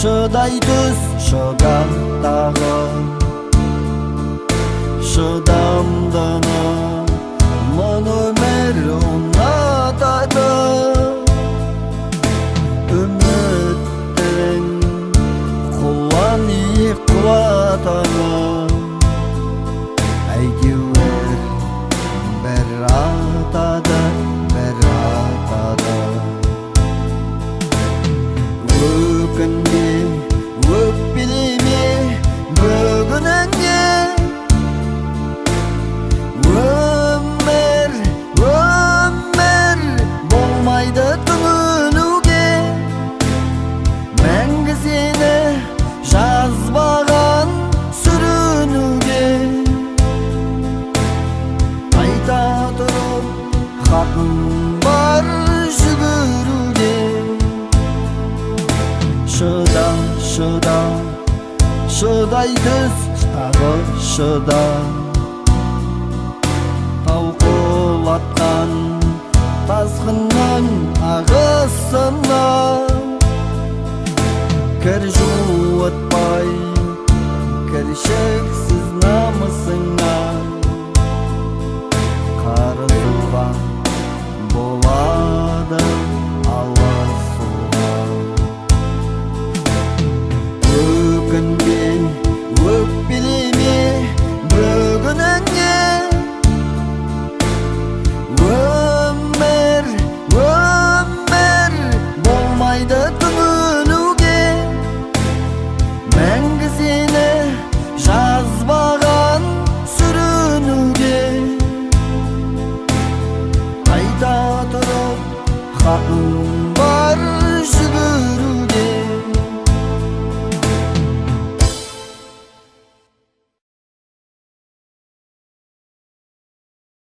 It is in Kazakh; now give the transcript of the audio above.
Шыдай түз шыдамдағы шыдамдыны мың өмір ұнатады. Үміттің құланы қуатаны әйтеуір бір атады, бір атады. Өкінбе, өкпелеме бүгініңе, өмір болмайды түңілуге. Мәңгі сені жазбаған сүрінуге. Айта тұрып хақың бар жүгіруге. Шыдай түз тағы шыда. Тауқылатқан тасқынның ағысына кір жуытпай кіршіксіз намысыңа қарызуға болады алысуға. Өкінбе, өкпелеме бүгініңе, өмір болмайды түңілуге. Мәңгі сені жазбаған сүрінуге. Айта тұрып хақың бар жүгіруге.